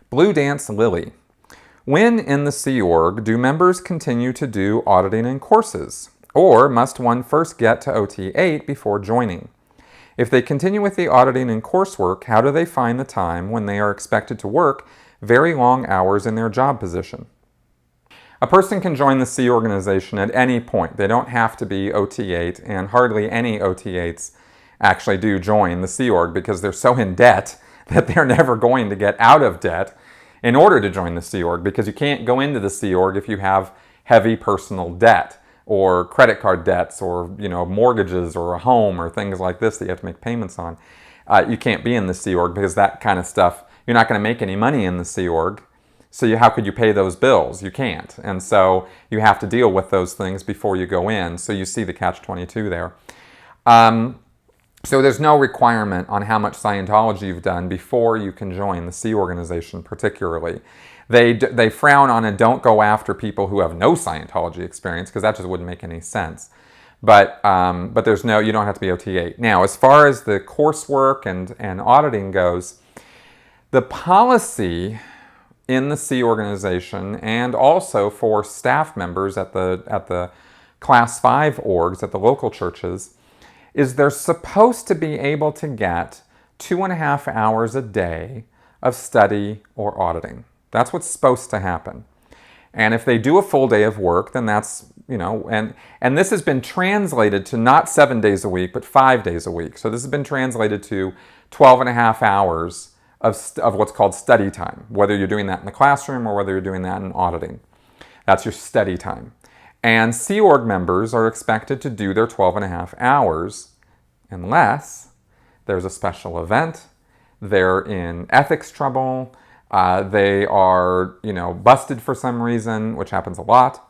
Blue Dance Lily. When in the Sea Org, do members continue to do auditing and courses? Or must one first get to OT 8 before joining? If they continue with the auditing and coursework, how do they find the time when they are expected to work very long hours in their job position? A person can join the Sea organization at any point. They don't have to be OT 8, and hardly any OT 8s actually do join the Sea Org because they're so in debt that they're never going to get out of debt in order to join the Sea Org, because you can't go into the Sea Org if you have heavy personal debt or credit card debts or mortgages or a home or things like this that you have to make payments on. You can't be in the Sea Org because that kind of stuff, you're not going to make any money in the Sea Org. So how could you pay those bills? You can't. And so you have to deal with those things before you go in. So you see the catch-22 there. So there's no requirement on how much Scientology you've done before you can join the Sea organization particularly. They frown on and don't go after people who have no Scientology experience because that just wouldn't make any sense. But there's no, you don't have to be OT 8. Now, as far as the coursework and auditing goes, the policy in the Sea organization and also for staff members at the Class 5 orgs at the local churches is they're supposed to be able to get 2.5 hours a day of study or auditing. That's what's supposed to happen. And if they do a full day of work, then that's, and this has been translated to not 7 days a week, but 5 days a week. So this has been translated to 12.5 hours of what's called study time, whether you're doing that in the classroom or whether you're doing that in auditing. That's your study time. And Sea Org members are expected to do their 12.5 hours unless there's a special event, they're in ethics trouble, they are, busted for some reason, which happens a lot.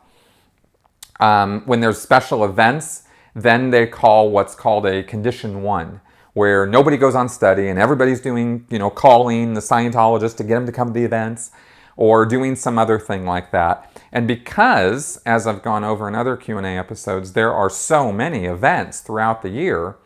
When there's special events, then they call what's called a Condition 1, where nobody goes on study and everybody's doing, calling the Scientologist to get them to come to the events or doing some other thing like that. And because, as I've gone over in other Q&A episodes, there are so many events throughout the year,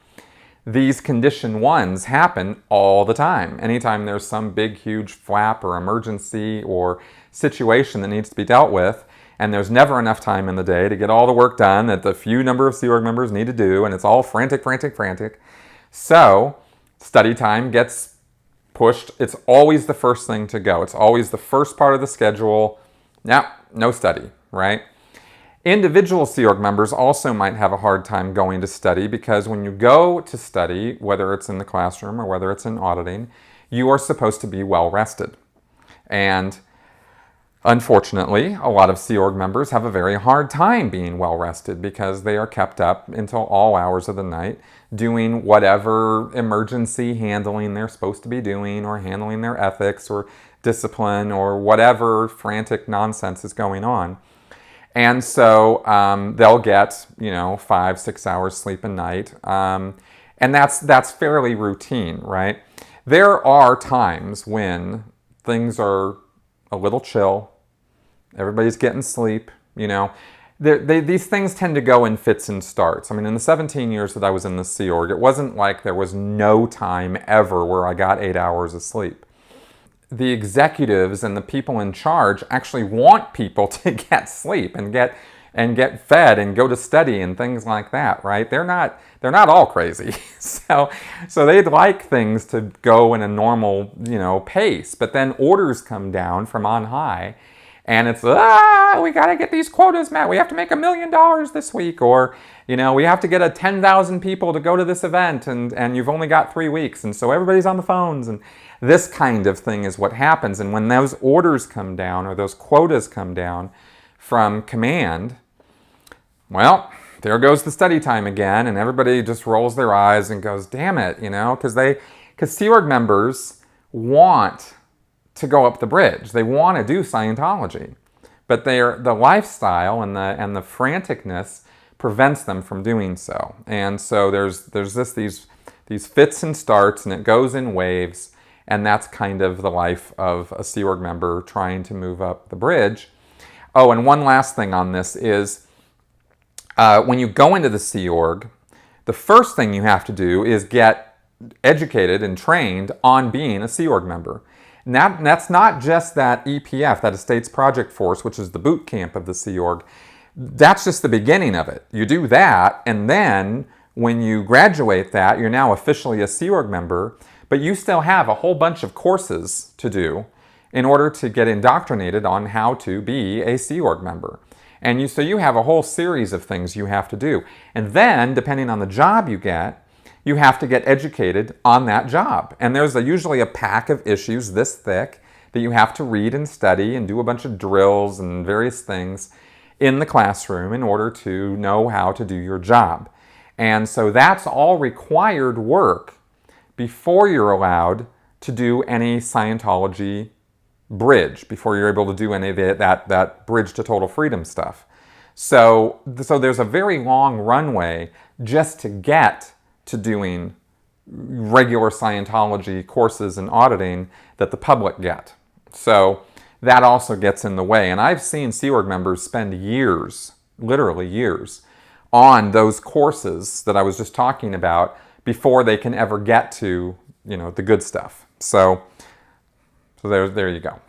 these Condition 1s happen all the time. Anytime there's some big, huge flap or emergency or situation that needs to be dealt with, and there's never enough time in the day to get all the work done that the few number of Sea Org members need to do, and it's all frantic, frantic, frantic. So study time gets pushed. It's always the first thing to go. It's always the first part of the schedule. No study, right? Individual Sea Org members also might have a hard time going to study because when you go to study, whether it's in the classroom or whether it's in auditing, you are supposed to be well rested. And unfortunately, a lot of Sea Org members have a very hard time being well rested because they are kept up until all hours of the night doing whatever emergency handling they're supposed to be doing, or handling their ethics or discipline or whatever frantic nonsense is going on. And so they'll get 5-6 hours sleep a night, and that's fairly routine, right? There are times when things are a little chill, everybody's getting sleep, these things tend to go in fits and starts. I mean, in the 17 years that I was in the Sea Org, it wasn't like there was no time ever where I got 8 hours of sleep. The executives and the people in charge actually want people to get sleep and get fed and go to study and things like that, right? They're not all crazy. So they'd like things to go in a normal, pace, but then orders come down from on high. And it's, we got to get these quotas met. We have to make $1 million this week. Or, we have to get 10,000 people to go to this event and you've only got 3 weeks. And so everybody's on the phones. And this kind of thing is what happens. And when those orders come down or those quotas come down from command, well, there goes the study time again. And everybody just rolls their eyes and goes, damn it, because Sea Org members want to go up the bridge. They want to do Scientology, but the lifestyle and the franticness prevents them from doing so. And so there's these fits and starts, and it goes in waves, and that's kind of the life of a Sea Org member trying to move up the bridge. Oh, and one last thing on this is when you go into the Sea Org, the first thing you have to do is get educated and trained on being a Sea Org member. And that's not just that EPF, that Estates Project Force, which is the boot camp of the Sea Org. That's just the beginning of it. You do that, and then when you graduate that, you're now officially a Sea Org member, but you still have a whole bunch of courses to do in order to get indoctrinated on how to be a Sea Org member. And so you have a whole series of things you have to do. And then, depending on the job you get, you have to get educated on that job. And there's usually a pack of issues this thick that you have to read and study and do a bunch of drills and various things in the classroom in order to know how to do your job. And so that's all required work before you're allowed to do any Scientology bridge, before you're able to do any of that bridge to total freedom stuff. So there's a very long runway just to get to doing regular Scientology courses and auditing that the public get. So that also gets in the way. And I've seen Sea Org members spend years, literally years, on those courses that I was just talking about before they can ever get to, the good stuff. So there you go.